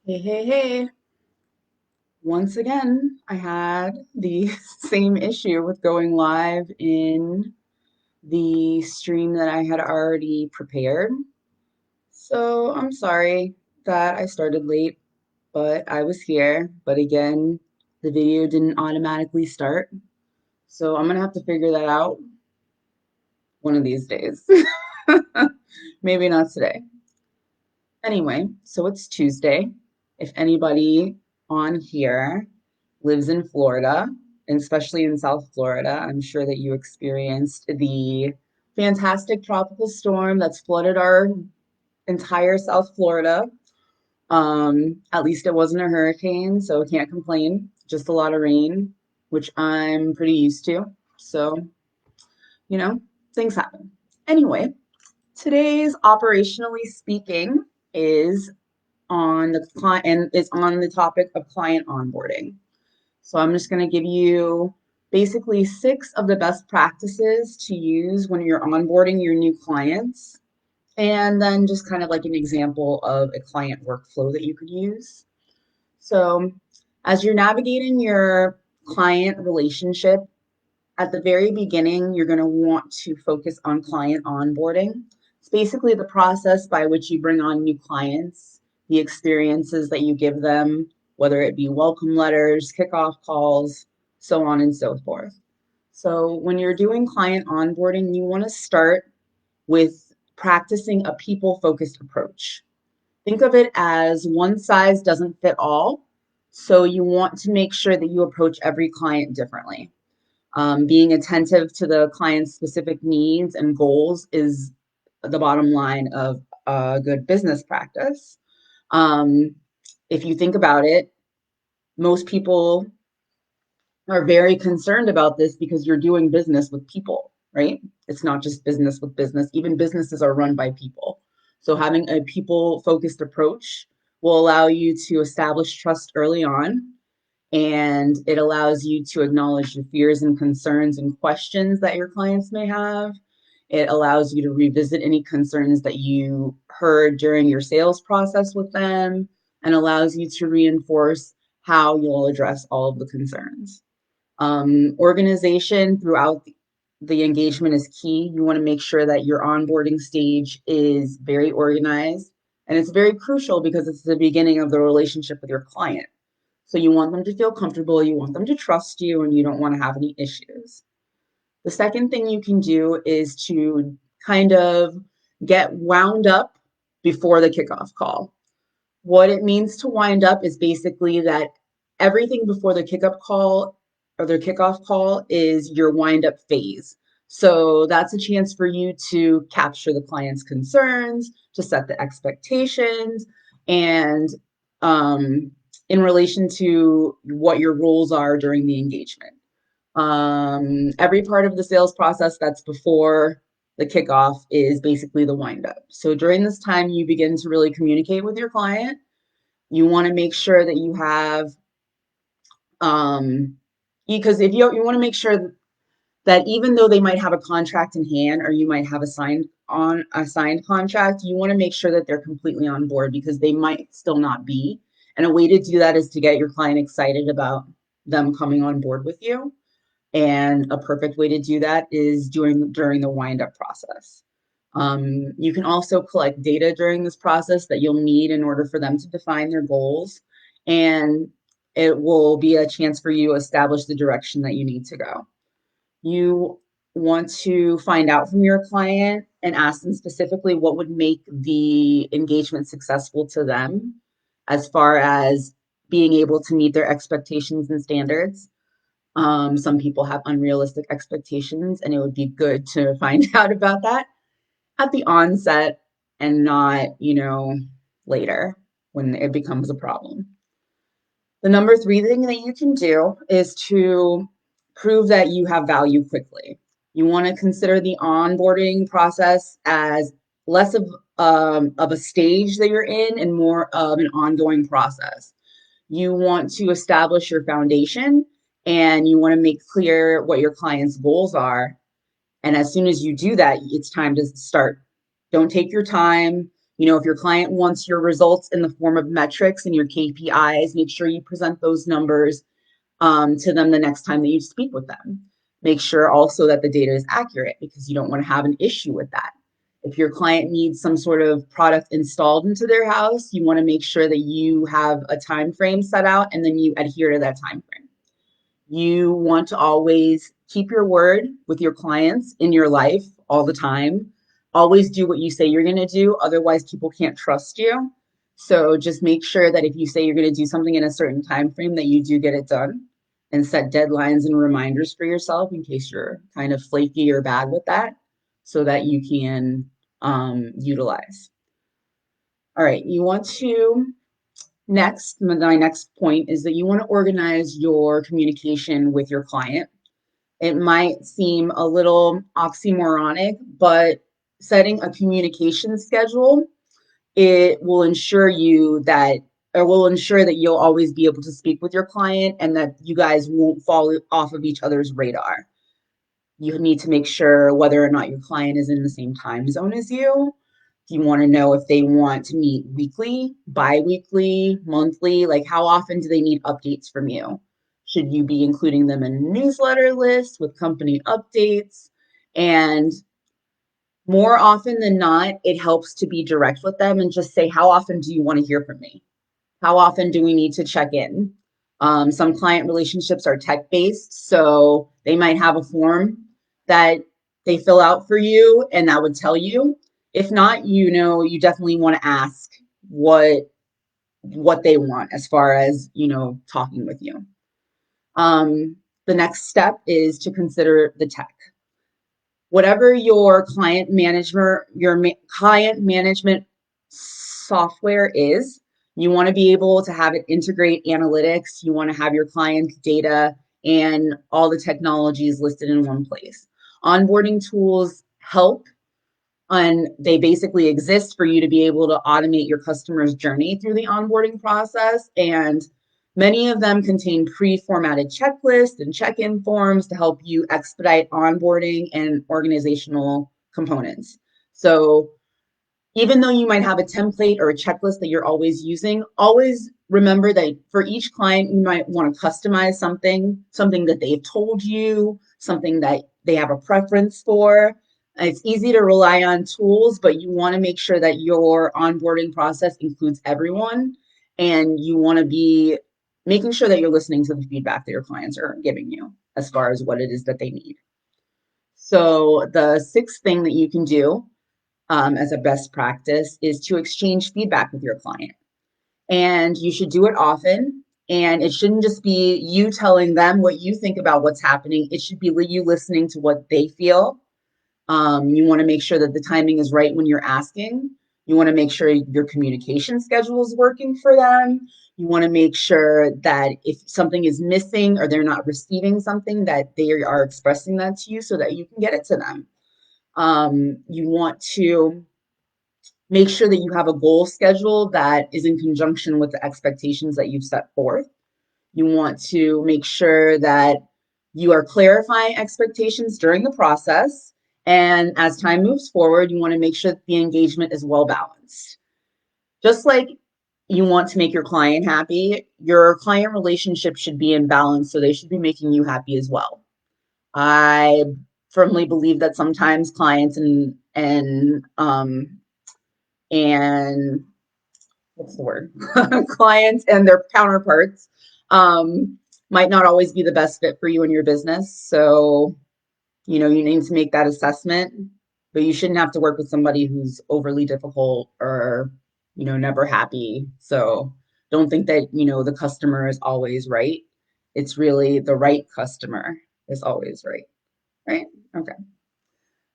Hey, hey, hey. Once again, I had the same issue with going live in the stream that I had already prepared. So I'm sorry that I started late, but I was here. But again, the video didn't automatically start. So I'm gonna have to figure that out one of these days. Maybe not today. Anyway, so it's Tuesday. If anybody on here lives in Florida, and especially in South Florida, I'm sure that you experienced the fantastic tropical storm that's flooded our entire South Florida. At least it wasn't a hurricane, so can't complain. Just a lot of rain, which I'm pretty used to. So, you know, things happen. Anyway, today's operationally speaking is on the client and is on the topic of client onboarding. So I'm just going to give you basically 6 of the best practices to use when you're onboarding your new clients, and then just kind of like an example of a client workflow that you could use. So as you're navigating your client relationship, at the very beginning, you're going to want to focus on client onboarding. It's basically the process by which you bring on new clients, the experiences that you give them, whether it be welcome letters, kickoff calls, so on and so forth. So, when you're doing client onboarding, you want to start with practicing a people focused approach. Think of it as one size doesn't fit all. So, you want to make sure that you approach every client differently. Being attentive to the client's specific needs and goals is the bottom line of a good business practice. Um, if you think about it, most people are very concerned about this because you're doing business with people, right? It's not just business with business, even businesses are run by people. So, having a people focused approach will allow you to establish trust early on, and it allows you to acknowledge the fears and concerns and questions that your clients may have. It allows you to revisit any concerns that you heard during your sales process with them, and allows you to reinforce how you'll address all of the concerns. Organization throughout the engagement is key. You want to make sure that your onboarding stage is very organized, and it's very crucial because it's the beginning of the relationship with your client. So you want them to feel comfortable, you want them to trust you, and you don't want to have any issues. The second thing you can do is to kind of get wound up before the kickoff call. What it means to wind up is basically that everything before the kickoff call or their kickoff call is your wind up phase. So that's a chance for you to capture the client's concerns, to set the expectations, and in relation to what your roles are during the engagement. Every part of the sales process that's before the kickoff is basically the wind up. So during this time, you begin to really communicate with your client. You want to make sure that you have, um, because if you want to make sure that even though they might have a contract in hand or you might have a signed contract, you want to make sure that they're completely on board because they might still not be. And a way to do that is to get your client excited about them coming on board with you. And a perfect way to do that is during the wind up process. You can also collect data during this process that you'll need in order for them to define their goals. And it will be a chance for you to establish the direction that you need to go. You want to find out from your client and ask them specifically what would make the engagement successful to them as far as being able to meet their expectations and standards. Some people have unrealistic expectations, and it would be good to find out about that at the onset and not, later when it becomes a problem. The number 3 thing that you can do is to prove that you have value quickly. You want to consider the onboarding process as less of a stage that you're in and more of an ongoing process. You want to establish your foundation, and you want to make clear what your client's goals are. And as soon as you do that, it's time to start. Don't take your time. If your client wants your results in the form of metrics and your KPIs, make sure you present those numbers to them the next time that you speak with them. Make sure also that the data is accurate because you don't want to have an issue with that. If your client needs some sort of product installed into their house, you want to make sure that you have a time frame set out and then you adhere to that time frame. You want to always keep your word with your clients in your life all the time. Always do what you say you're going to do. Otherwise, people can't trust you. So just make sure that if you say you're going to do something in a certain time frame, that you do get it done and set deadlines and reminders for yourself in case you're kind of flaky or bad with that so that you can utilize. All right, you want to next, my next point is that you want to organize your communication with your client. It might seem a little oxymoronic, but setting a communication schedule, it will ensure you that, or will ensure that you'll always be able to speak with your client and that you guys won't fall off of each other's radar. You need to make sure whether or not your client is in the same time zone as you. You want to know if they want to meet weekly, bi-weekly, monthly, like how often do they need updates from you? Should you be including them in a newsletter list with company updates? And more often than not, it helps to be direct with them and just say, how often do you want to hear from me? How often do we need to check in? Some client relationships are tech-based, so they might have a form that they fill out for you, and that would tell you. If not, you definitely want to ask what they want as far as talking with you. The next step is to consider the tech. Whatever client management software is, you want to be able to have it integrate analytics. You want to have your client's data and all the technologies listed in one place. Onboarding tools help, and they basically exist for you to be able to automate your customer's journey through the onboarding process. And many of them contain pre-formatted checklists and check-in forms to help you expedite onboarding and organizational components. So even though you might have a template or a checklist that you're always using, always remember that for each client, you might want to customize something that they've told you, something that they have a preference for. It's easy to rely on tools, but you want to make sure that your onboarding process includes everyone, and you want to be making sure that you're listening to the feedback that your clients are giving you as far as what it is that they need. So the sixth thing that you can do as a best practice is to exchange feedback with your client. And you should do it often. And it shouldn't just be you telling them what you think about what's happening. It should be you listening to what they feel. You want to make sure that the timing is right when you're asking. You want to make sure your communication schedule is working for them. You want to make sure that if something is missing or they're not receiving something, that they are expressing that to you so that you can get it to them. You want to make sure that you have a goal schedule that is in conjunction with the expectations that you've set forth. You want to make sure that you are clarifying expectations during the process. And as time moves forward, you want to make sure that the engagement is well balanced. Just like you want to make your client happy, your client relationship should be in balance, so they should be making you happy as well. I firmly believe that sometimes clients and what's the word? Clients and their counterparts um, might not always be the best fit for you and your business. So, you need to make that assessment, but you shouldn't have to work with somebody who's overly difficult or, never happy. So don't think that, the customer is always right. It's really the right customer is always right. Right? Okay.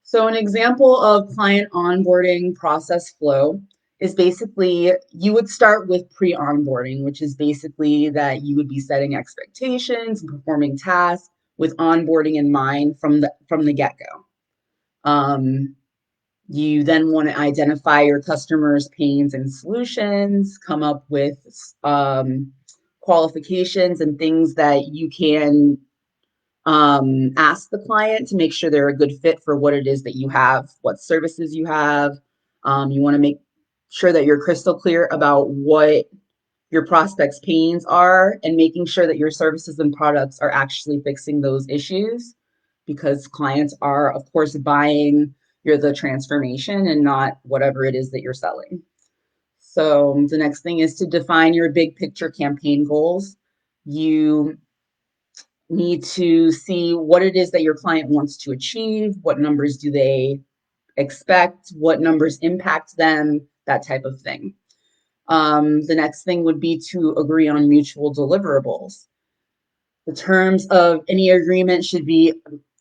So an example of client onboarding process flow is basically you would start with pre-onboarding, which is basically that you would be setting expectations and performing tasks with onboarding in mind from the get-go. You then want to identify your customers' pains and solutions, come up with qualifications and things that you can ask the client to make sure they're a good fit for what it is that you have, what services you have. You want to make sure that you're crystal clear about what your prospects' pains are and making sure that your services and products are actually fixing those issues, because clients are, of course, buying the transformation and not whatever it is that you're selling. So the next thing is to define your big picture campaign goals. You need to see what it is that your client wants to achieve, what numbers do they expect, what numbers impact them, that type of thing. The next thing would be to agree on mutual deliverables. The terms of any agreement should be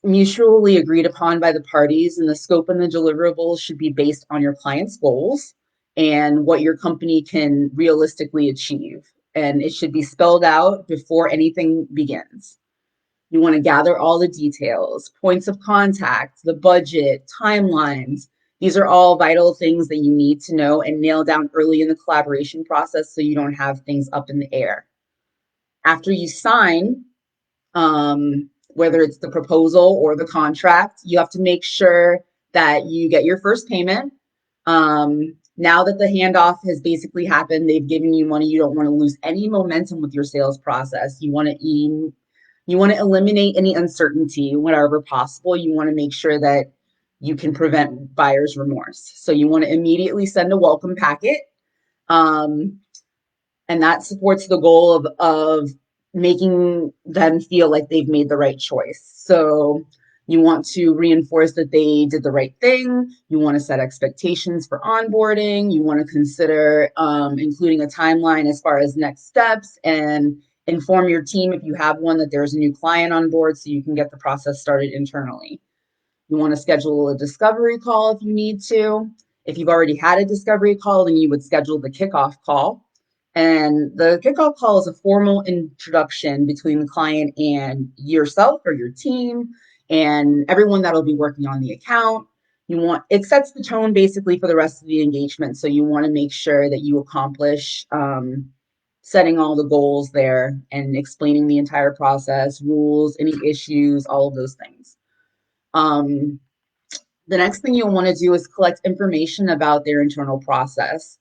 mutually agreed upon by the parties, and the scope and the deliverables should be based on your client's goals and what your company can realistically achieve. And it should be spelled out before anything begins. You want to gather all the details, points of contact, the budget, timelines. These are all vital things that you need to know and nail down early in the collaboration process so you don't have things up in the air. After you sign, whether it's the proposal or the contract, you have to make sure that you get your first payment. Now that the handoff has basically happened, they've given you money, you don't want to lose any momentum with your sales process. You want to eliminate any uncertainty whenever possible. You want to make sure that you can prevent buyer's remorse. So you want to immediately send a welcome packet. Um, and that supports the goal of making them feel like they've made the right choice. So you want to reinforce that they did the right thing. You want to set expectations for onboarding. You want to consider including a timeline as far as next steps, and inform your team, if you have one, that there's a new client on board so you can get the process started internally. You want to schedule a discovery call if you need to. If you've already had a discovery call, then you would schedule the kickoff call. And the kickoff call is a formal introduction between the client and yourself or your team and everyone that'll be working on the account. It sets the tone basically for the rest of the engagement. So you want to make sure that you accomplish setting all the goals there and explaining the entire process, rules, any issues, all of those things. Um, the next thing you'll want to do is collect information about their internal process.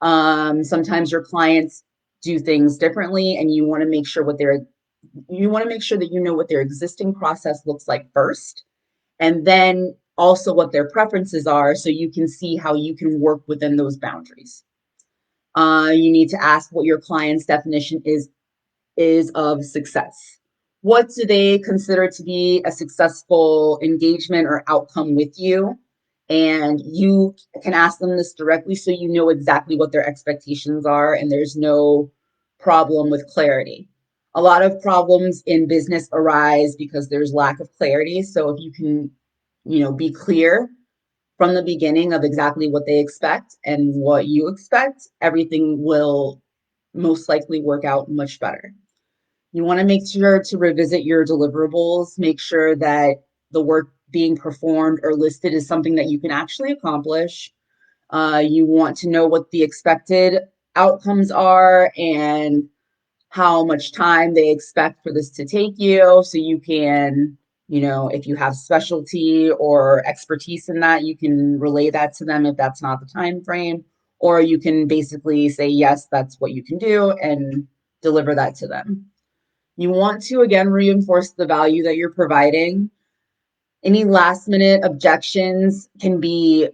Sometimes your clients do things differently, and you want to make sure that you know what their existing process looks like first, and then also what their preferences are, so you can see how you can work within those boundaries. You need to ask what your client's definition is of success. What do they consider to be a successful engagement or outcome with you? And you can ask them this directly so you know exactly what their expectations are and there's no problem with clarity. A lot of problems in business arise because there's lack of clarity. So if you can, be clear from the beginning of exactly what they expect and what you expect, everything will most likely work out much better. You want to make sure to revisit your deliverables, make sure that the work being performed or listed is something that you can actually accomplish. You want to know what the expected outcomes are and how much time they expect for this to take you. So you can, if you have specialty or expertise in that, you can relay that to them if that's not the time frame. Or you can basically say, yes, that's what you can do, and deliver that to them. You want to, again, reinforce the value that you're providing. Any last minute objections can be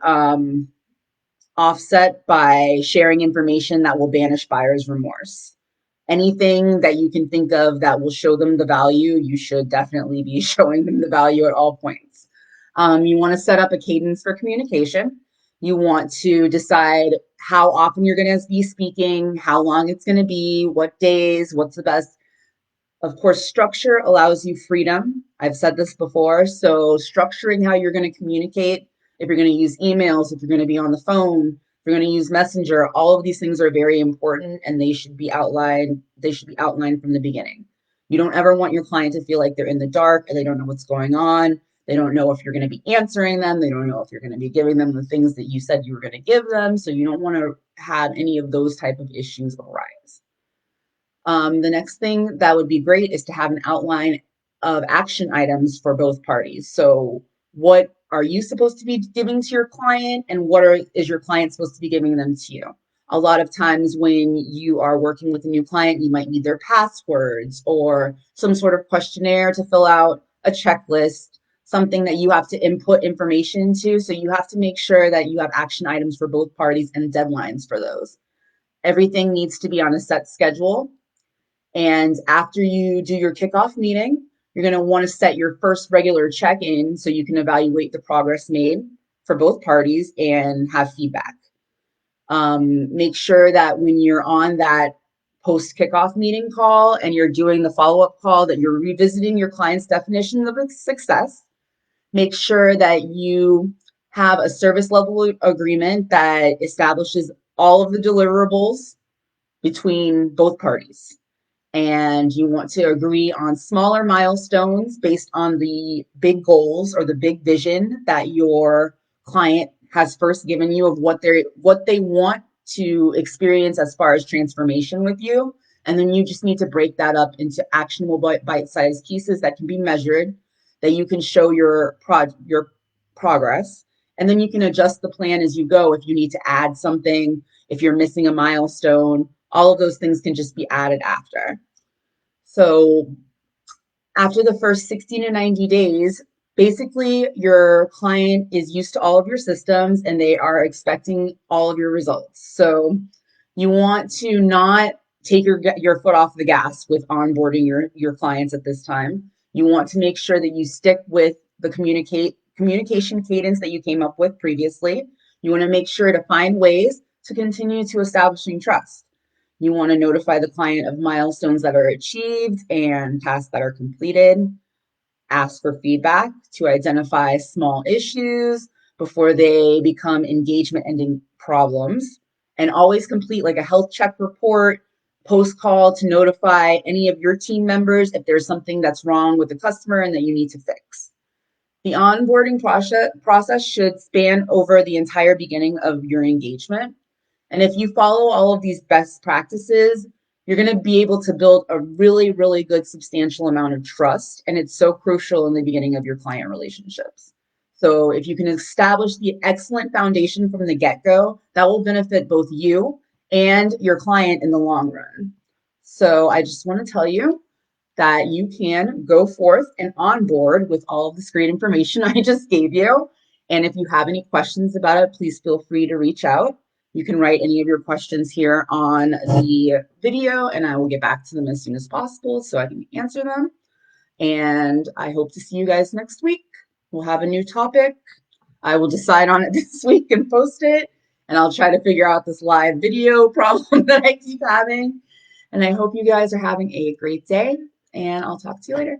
offset by sharing information that will banish buyer's remorse. Anything that you can think of that will show them the value, you should definitely be showing them the value at all points. You want to set up a cadence for communication. You want to decide how often you're going to be speaking, how long it's going to be, what days, what's the best. Of course, structure allows you freedom. I've said this before. So structuring how you're going to communicate, if you're going to use emails, if you're going to be on the phone, if you're going to use Messenger, all of these things are very important and they should be outlined. They should be outlined from the beginning. You don't ever want your client to feel like they're in the dark and they don't know what's going on. They don't know if you're going to be answering them. They don't know if you're going to be giving them the things that you said you were going to give them. So you don't want to have any of those type of issues arise. The next thing that would be great is to have an outline of action items for both parties. So what are you supposed to be giving to your client, and is your client supposed to be giving them to you? A lot of times when you are working with a new client, you might need their passwords or some sort of questionnaire to fill out, a checklist, something that you have to input information into. So you have to make sure that you have action items for both parties and deadlines for those. Everything needs to be on a set schedule. And after you do your kickoff meeting, you're going to want to set your first regular check-in so you can evaluate the progress made for both parties and have feedback. Make sure that when you're on that post kickoff meeting call and you're doing the follow-up call, that you're revisiting your client's definition of success. Make sure that you have a service level agreement that establishes all of the deliverables between both parties, and you want to agree on smaller milestones based on the big goals or the big vision that your client has first given you of what they want to experience as far as transformation with you. And then you just need to break that up into actionable bite-sized pieces that can be measured, that you can show your progress, and then you can adjust the plan as you go. If you need to add something, if you're missing a milestone, all of those things can just be added after. So after the first 60 to 90 days, basically your client is used to all of your systems and they are expecting all of your results. So you want to not take your foot off the gas with onboarding your clients at this time. You want to make sure that you stick with the communication cadence that you came up with previously. You want to make sure to find ways to continue to establishing trust. You want to notify the client of milestones that are achieved and tasks that are completed. Ask for feedback to identify small issues before they become engagement ending problems. And always complete like a health check report post call to notify any of your team members if there's something that's wrong with the customer and that you need to fix. The onboarding process should span over the entire beginning of your engagement. And if you follow all of these best practices, you're going to be able to build a really, really good substantial amount of trust. And it's so crucial in the beginning of your client relationships. So if you can establish the excellent foundation from the get-go, that will benefit both you and your client in the long run. So I just want to tell you that you can go forth and onboard with all of this great information I just gave you. And if you have any questions about it, please feel free to reach out. You can write any of your questions here on the video and I will get back to them as soon as possible so I can answer them. And I hope to see you guys next week. We'll have a new topic. I will decide on it this week and post it. And I'll try to figure out this live video problem that I keep having. And I hope you guys are having a great day. And I'll talk to you later.